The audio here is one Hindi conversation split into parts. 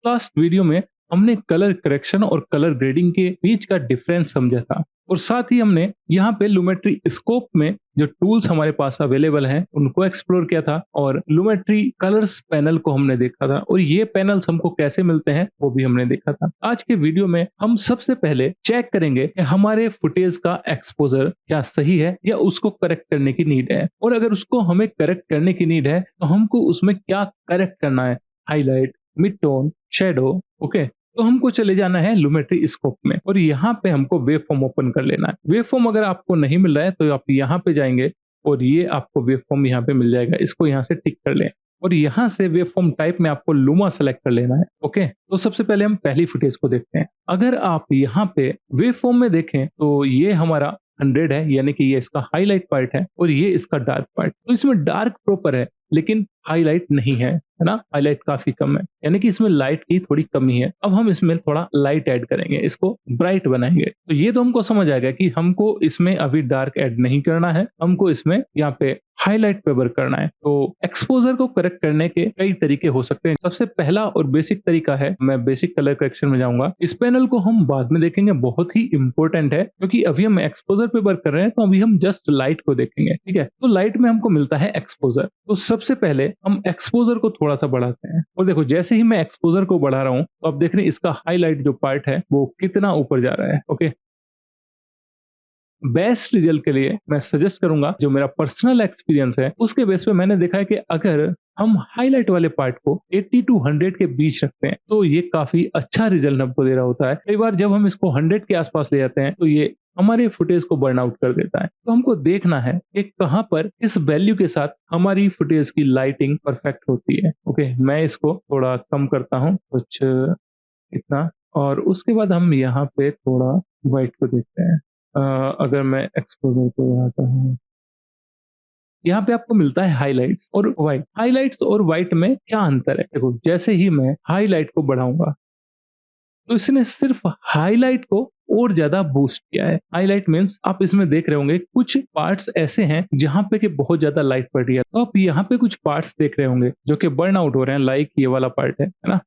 लास्ट वीडियो में हमने कलर करेक्शन और कलर ग्रेडिंग के बीच का डिफरेंस समझा था और साथ ही हमने यहाँ पे लूमेट्री स्कोप में जो टूल्स हमारे पास अवेलेबल हैं उनको एक्सप्लोर किया था और लूमेट्री कलर्स पैनल को हमने देखा था और ये पैनल्स हमको कैसे मिलते हैं वो भी हमने देखा था। आज के वीडियो में हम सबसे पहले चेक करेंगे कि हमारे फुटेज का एक्सपोजर क्या सही है या उसको करेक्ट करने की नीड है, और अगर उसको हमें करेक्ट करने की नीड है तो हमको उसमें क्या करेक्ट करना है, highlight, mid tone, shadow. Okay, तो हमको चले जाना है लूमेट्री स्कोप में और यहाँ पे हमको वेव फॉर्म ओपन कर लेना है। वेव फॉर्म अगर आपको नहीं मिल रहा है तो आप यहाँ पे जाएंगे और ये आपको वेव फॉर्म यहाँ पे मिल जाएगा, इसको यहाँ से टिक कर लें और यहाँ से वेव फॉर्म टाइप में आपको लूमा सेलेक्ट कर लेना है। ओके, तो सबसे पहले हम पहली फुटेज को देखते हैं। अगर आप यहाँ पे वेव फॉर्म में देखें तो ये हमारा 100 है, यानी कि ये इसका हाईलाइट पार्ट है और ये इसका डार्क पार्ट। तो इसमें डार्क प्रॉपर है लेकिन हाईलाइट नहीं है ना, हाईलाइट काफी कम है, यानी कि इसमें लाइट की थोड़ी कमी है। अब हम इसमें थोड़ा लाइट ऐड करेंगे, इसको ब्राइट बनाएंगे। तो ये तो हमको समझ आएगा कि हमको इसमें अभी डार्क ऐड नहीं करना है, हमको इसमें यहाँ पे हाईलाइट पे वर्क करना है। तो एक्सपोजर को करेक्ट करने के कई तरीके हो सकते हैं। सबसे पहला और बेसिक तरीका है, मैं बेसिक कलर करेक्शन में जाऊंगा। इस पैनल को हम बाद में देखेंगे, बहुत ही इंपॉर्टेंट है क्योंकि अभी हम एक्सपोजर पे वर्क कर रहे हैं, तो अभी हम जस्ट लाइट को देखेंगे। ठीक है, तो लाइट में हमको मिलता है एक्सपोजर। तो सबसे पहले हम एक्सपोजर को थोड़ा सा बढ़ाते हैं और देखो जैसे ही मैं एक्सपोजर को बढ़ा रहा हूं तो आप देख रहे हैं इसका हाईलाइट जो पार्ट है वो कितना ऊपर जा रहा है। ओके, बेस्ट रिजल्ट के लिए मैं सजेस्ट करूंगा, जो मेरा पर्सनल एक्सपीरियंस है उसके बेस पे मैंने देखा है कि अगर हम हाईलाइट वाले पार्ट को 80 टू 100 के बीच रखते हैं तो ये काफी अच्छा रिजल्ट हमको दे रहा होता है। कई बार जब हम इसको 100 के आसपास ले जाते हैं तो ये हमारे फुटेज को बर्न आउट कर देता है। तो हमको देखना है कि कहाँ पर इस वैल्यू के साथ हमारी फुटेज की लाइटिंग परफेक्ट होती है। ओके, मैं इसको थोड़ा कम करता हूँ, कुछ इतना, और उसके बाद हम यहाँ पे थोड़ा व्हाइट को देखते हैं। अगर मैं एक्सपोजर को बढ़ाता हूँ, यहाँ पे आपको मिलता है हाइलाइट्स और व्हाइट। हाइलाइट्स और व्हाइट में क्या अंतर है, देखो जैसे ही मैं हाईलाइट को बढ़ाऊंगा तो इसने सिर्फ हाईलाइट को और ज्यादा बूस्ट किया है। हाईलाइट मींस आप इसमें देख रहे होंगे कुछ पार्ट्स ऐसे हैं जहां पे कि बहुत ज्यादा लाइट पड़ रही है, तो आप यहाँ पे कुछ पार्ट्स देख रहे होंगे जो कि बर्न आउट हो रहे हैं, लाइक ये वाला पार्ट है ना,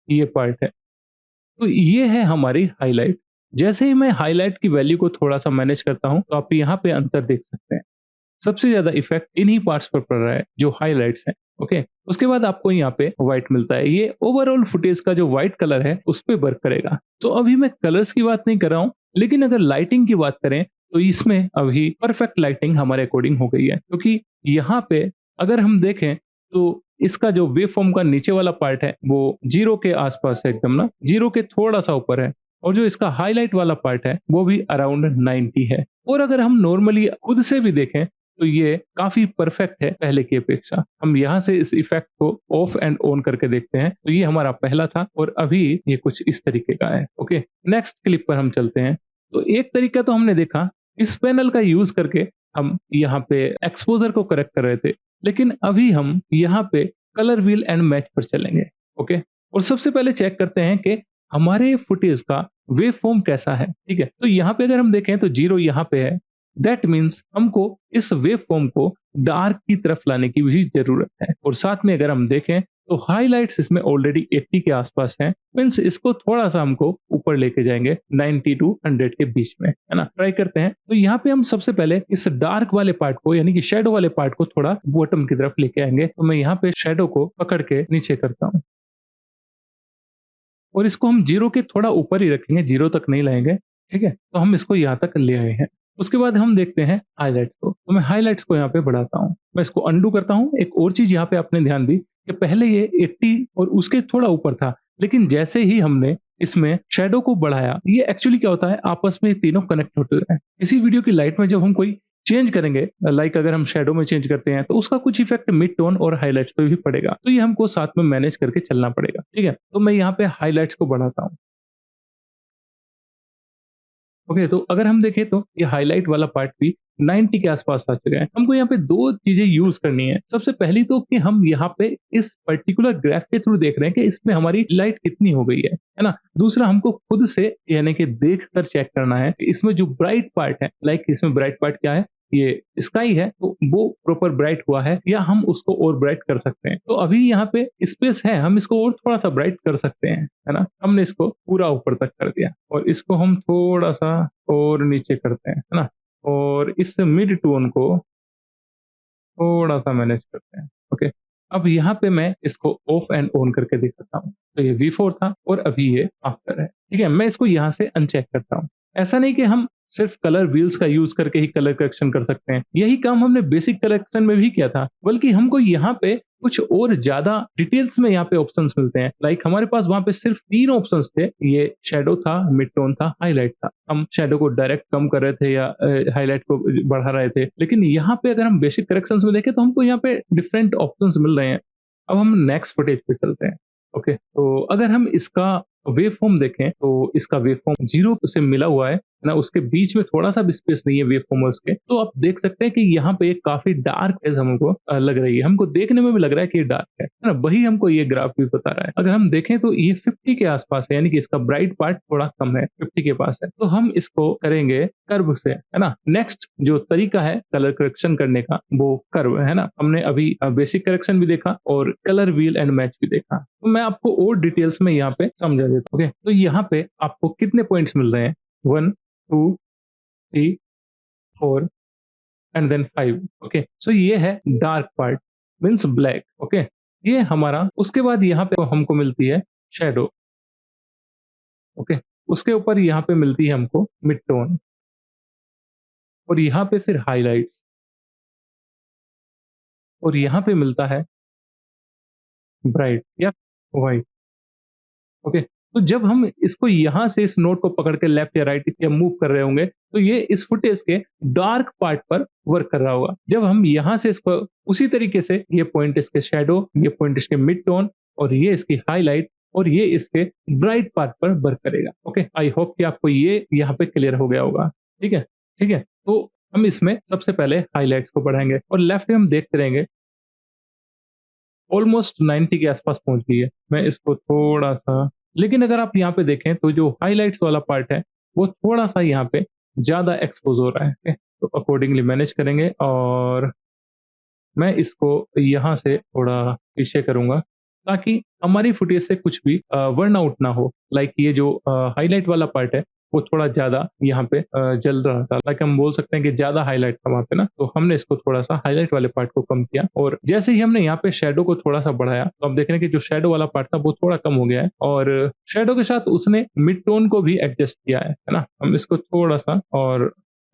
ये पार्ट है। तो ये है हमारी हाईलाइट। जैसे ही मैं हाईलाइट की वैल्यू को थोड़ा सा मैनेज करता हूं तो आप यहाँ पे अंतर देख सकते हैं। सबसे ज्यादा इफेक्ट इन्हीं पार्ट्स पर पड़ रहा है जो हाइलाइट्स हैं। ओके, उसके बाद आपको यहाँ पे व्हाइट मिलता है, ये ओवरऑल फुटेज का जो व्हाइट कलर है उस पे वर्क करेगा। तो अभी मैं कलर्स की बात नहीं कर रहा हूँ, लेकिन अगर लाइटिंग की बात करें तो इसमें अभी परफेक्ट लाइटिंग हमारे अकॉर्डिंग हो गई है, क्योंकि यहाँ पे अगर हम देखें तो इसका जो वेव फॉर्म का नीचे वाला पार्ट है वो 0 के आसपास है, एकदम ना 0 के थोड़ा सा ऊपर है, और जो इसका हाईलाइट वाला पार्ट है वो भी अराउंड 90 है। और अगर हम नॉर्मली खुद से भी देखें तो ये काफी परफेक्ट है पहले की अपेक्षा। हम यहाँ से इस इफेक्ट को ऑफ एंड ऑन करके देखते हैं, तो ये हमारा पहला था और अभी ये कुछ इस तरीके का है। ओके, नेक्स्ट क्लिप पर हम चलते हैं। तो एक तरीका तो हमने देखा, इस पैनल का यूज करके हम यहाँ पे एक्सपोजर को करेक्ट कर रहे थे, लेकिन अभी हम यहाँ पे कलर व्हील एंड मैच पर चलेंगे। ओके, और सबसे पहले चेक करते हैं कि हमारे फुटेज का वेव फॉर्म कैसा है। ठीक है, तो यहाँ पे अगर हम देखें तो 0 यहाँ पे है, दैट मीन्स हमको इस वेव फॉर्म को डार्क की तरफ लाने की भी जरूरत है। और साथ में अगर हम देखें तो हाइलाइट्स इसमें ऑलरेडी 80 के आसपास हैं, मीन्स इसको थोड़ा सा हमको ऊपर लेके जाएंगे 90 टू 100 के बीच में, है ना। ट्राई करते हैं। तो यहाँ पे हम सबसे पहले इस डार्क वाले पार्ट को यानी कि शेडो वाले पार्ट को थोड़ा बॉटम की तरफ लेके आएंगे। तो मैं यहाँ पे शेडो को पकड़ के नीचे करता हूँ और इसको हम 0 के थोड़ा ऊपर ही रखेंगे, 0 तक नहीं लाएंगे। ठीक है, तो हम इसको यहाँ तक ले आए हैं। उसके बाद हम देखते हैं हाइलाइट्स को, तो मैं हाइलाइट्स को यहाँ पे बढ़ाता हूँ, मैं इसको अंडू करता हूँ। एक और चीज यहाँ पे आपने ध्यान दी कि पहले ये 80 और उसके थोड़ा ऊपर था, लेकिन जैसे ही हमने इसमें शेडो को बढ़ाया, ये एक्चुअली क्या होता है, आपस में ये तीनों कनेक्ट होते हैं। इसी वीडियो की लाइट में जब हम कोई चेंज करेंगे, लाइक अगर हम शेडो में चेंज करते हैं तो उसका कुछ इफेक्ट मिड टोन और हाइलाइट्स पे भी पड़ेगा, तो ये हमको साथ में मैनेज करके चलना पड़ेगा। ठीक है, तो मैं यहाँ पे हाइलाइट्स को बढ़ाता हूँ। ओके, तो अगर हम देखें तो ये हाईलाइट वाला पार्ट भी 90 के आसपास आ चुका है। हमको यहाँ पे दो चीजें यूज करनी है। सबसे पहली तो कि हम यहाँ पे इस पर्टिकुलर ग्राफ के थ्रू देख रहे हैं कि इसमें हमारी लाइट कितनी हो गई है ना। दूसरा, हमको खुद से यानी कि देख कर चेक करना है कि इसमें जो ब्राइट पार्ट है, लाइक इसमें ब्राइट पार्ट क्या है, ये स्काई है तो वो प्रॉपर ब्राइट हुआ है या हम उसको और ब्राइट कर सकते हैं। तो अभी यहाँ पे स्पेस है, हम इसको और थोड़ा-सा ब्राइट कर सकते हैं, है ना? हमने इसको पूरा ऊपर तक कर दिया और इसको हम थोड़ा-सा और नीचे करते हैं, है ना? और इस मिड टोन को थोड़ा-सा मैनेज करते हैं, ओके। अब यहाँ पे मैं इसको ऑफ एंड ऑन करके दिखाता हूँ। तो ये V4 था और अभी ये आफ्टर है, ठीक है? मैं इसको यहाँ से अनचेक करता हूँ। ऐसा नहीं कि हम सिर्फ कलर व्हील्स का यूज़ करके ही कलर करेक्शन कर सकते हैं। यही काम हमने बेसिक करेक्शन में भी किया था, बल्कि हमको यहाँ पे कुछ और ज़्यादा डिटेल्स में यहाँ पे ऑप्शंस मिलते हैं। लाइक हमारे पास वहाँ पे सिर्फ 3 ऑप्शंस थे, ये शैडो था, मिड टोन था, हाइलाइट था। हम शैडो को डायरेक्ट कम कर रहे थे या हाइलाइट को बढ़ा रहे थे। लेकिन यहाँ पे अगर हम बेसिक करेक्शंस में देखें तो हमको यहाँ पे डिफरेंट ऑप्शंस मिल रहे हैं। अब हम नेक्स्ट फुटेज पे चलते हैं। ओके, तो अगर हम इसका वेव फॉर्म देखें तो इसका वेव फॉर्म 0 से मिला हुआ है ना, उसके बीच में थोड़ा-सा भी स्पेस नहीं है वेव फॉर्मर्स के। तो आप देख सकते हैं कि यहाँ पे एक काफ़ी डार्क फेज़ हमको लग रही है। हमको देखने में भी लग रहा है कि ये डार्क है ना? वही हमको ये ग्राफ भी बता रहा है। अगर हम देखें तो ये 50 के आस-पास है, यानी कि इसका ब्राइट पार्ट थोड़ा कम है, 50 के पास है। तो हम इसको करेंगे कर्व से, है ना? नेक्स्ट जो तरीका है कलर करेक्शन करने का, वो कर्व है ना? हमने अभी बेसिक करेक्शन भी देखा और कलर व्हील एंड मैच भी देखा। तो मैं आपको और डिटेल्स में यहाँ पे समझा देता हूँ, ओके? तो यहाँ पे आपको कितने पॉइंट्स मिल रहे हैं? 1, 2, 3, 4 एंड देन 5, ओके। सो ये है dark part means black, okay. ये हमारा, उसके बाद यहाँ पे हमको मिलती है शैडो, ओके। उसके ऊपर यहाँ पे मिलती है हमको मिड टोन और यहाँ पे फिर हाइलाइट्स और यहाँ पे मिलता है ब्राइट या व्हाइट, ओके। तो जब हम इसको यहाँ से इस नोट को पकड़ के लेफ्ट या राइट या मूव कर रहे होंगे, तो ये इस फुटेज के डार्क पार्ट पर वर्क कर रहा होगा। जब हम यहाँ से इसको उसी तरीके से, ये पॉइंट इसके शैडो, ये पॉइंट इसके मिड टोन और ये इसकी हाइलाइट और ये इसके ब्राइट पार्ट पर वर्क करेगा। ओके, आई होप कि आपको ये यहाँ पे क्लियर हो गया होगा। ठीक है, ठीक है। तो हम इसमें सबसे पहले हाइलाइट्स को बढ़ाएंगे और लेफ्ट में हम देखते रहेंगे ऑलमोस्ट 90 के आसपास पहुंच गई है। मैं इसको थोड़ा-सा, लेकिन अगर आप यहाँ पे देखें तो जो हाइलाइट्स वाला पार्ट है, वो थोड़ा-सा यहाँ पे ज़्यादा एक्सपोज़ हो रहा है, ठीक है? तो अकॉर्डिंगली मैनेज करेंगे और मैं इसको यहाँ से थोड़ा पीछे करूँगा, ताकि हमारी फुटेज से कुछ भी बर्न आउट ना हो। लाइक ये जो हाइलाइट वाला पार्ट है, वो थोड़ा ज़्यादा यहाँ पे जल रहा था। लाइक हम बोल सकते हैं कि ज़्यादा हाइलाइट था वहाँ पे ना, तो हमने इसको थोड़ा-सा हाइलाइट वाले पार्ट को कम किया और जैसे ही हमने यहाँ पे शैडो को थोड़ा-सा बढ़ाया, तो आप देख रहे हैं कि जो शैडो वाला पार्ट था, वो थोड़ा कम हो गया है और शैडो के साथ उसने मिड टोन को भी एडजस्ट किया है ना? हम इसको थोड़ा-सा और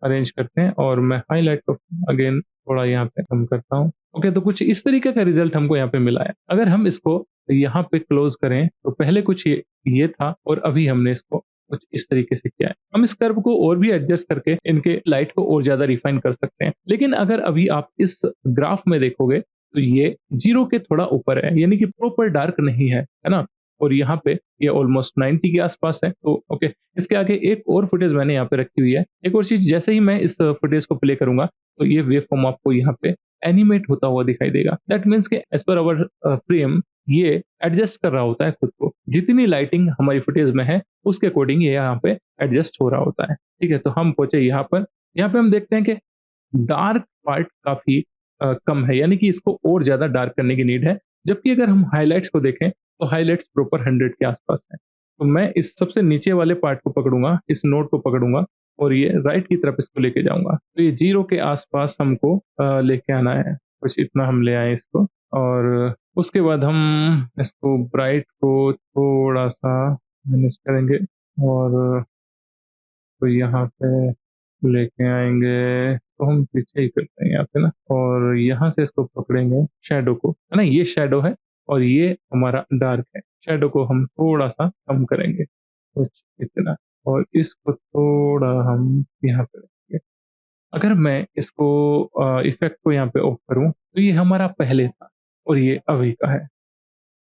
अरेंज करते हैं और मैं हाइलाइट को अगेन थोड़ा यहाँ पे कम करता हूँ। ओके, तो कुछ इस तरीके का रिजल्ट हमको यहाँ पे मिला है। अगर हम इसको यहाँ पे क्लोज़ करें, तो पहले कुछ ये था और अभी हमने इसको कुछ इस तरीके से किया है। हम इस कर्व को और भी एडजस्ट करके इनके लाइट को और ज़्यादा रिफाइन कर सकते हैं। लेकिन अगर अभी आप इस ग्राफ में देखोगे, तो ये 0 के थोड़ा ऊपर है, यानी कि प्रॉपर डार्क नहीं है ना? और यहाँ पे ये ऑलमोस्ट 90 के आसपास है। तो ओके, इसके आगे एक और फुटेज मैंने यहाँ पे रखी हुई है। एक और चीज़, जैसे ही मैं इस फुटेज को प्ले करूँगा, तो ये वेव फॉर्म आपको यहाँ पे एनिमेट होता हुआ दिखाई देगा। दैट मीन्स कि एज़ पर आवर फ्रेम, ये एडजस्ट कर रहा होता है खुद को। जितनी लाइटिंग हमारी फुटेज में है, उसके अकॉर्डिंग ये यहाँ पे एडजस्ट हो रहा होता है। ठीक है? तो हम पहुँचे यहाँ पर। यहाँ पे हम देखते हैं कि डार्क पार्ट काफ़ी कम है, यानी कि इसको और ज़्यादा डार्क करने की नीड है। जबकि अगर हम हाइलाइट्स को देखें, तो हाइलाइट्स प्रॉपर 100 के आसपास है। तो मैं इस सबसे नीचे वाले पार्ट को पकड़ूँगा, इस नोड को पकड़ूँगा और ये राइट की तरफ इसको लेके जाऊँगा। तो ये 0 के आसपास हमको लेके आना है। कुछ इतना हम ले आएँ इसको और उसके बाद हम इसको ब्राइट को थोड़ा-सा मैनेज करेंगे और तो यहाँ पे लेके आएँगे, तो हम पीछे ही करते हैं यहाँ पे ना और यहाँ से इसको पकड़ेंगे शैडो को, है ना? ये शैडो है और ये हमारा डार्क है। शैडो को हम थोड़ा-सा कम करेंगे, कुछ इतना और इसको थोड़ा हम यहाँ पे रखेंगे। अगर मैं इसको इफ़ेक्ट को यहाँ पे ऑफ करूँ, तो ये हमारा पहले था और ये अभी का है।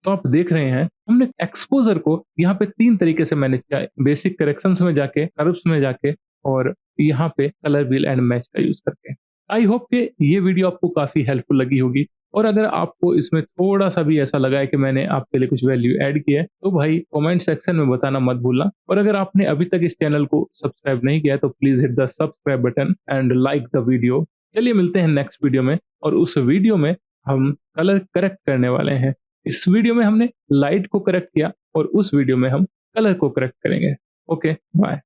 तो आप देख रहे हैं, हमने एक्सपोज़र को यहाँ पे 3 तरीके से मैनेज किया है। बेसिक करेक्शंस में जाके, कर्व्स में जाके और यहाँ पे कलर व्हील एंड मैच का यूज़ करके। आई होप कि ये वीडियो आपको काफ़ी हेल्पफुल लगी होगी और अगर आपको इसमें थोड़ा-सा भी ऐसा लगा है कि मैंने आपके लिए कुछ वैल्यू ऐड की है, तो भाई कमेंट सेक्शन में बताना मत भूलना और अगर आपने अभी तक इस चैनल को सब्सक्राइब नहीं किया है, तो please hit the subscribe button and like the video. चलिए मिलते हैं नेक्स्ट वीडियो में और उस वीडियो में हम कलर करेक्ट करने वाले हैं। इस वीडियो में हमने लाइट को करेक्ट किया और उस वीडियो में हम कलर को करेक्ट करेंगे। Okay, bye.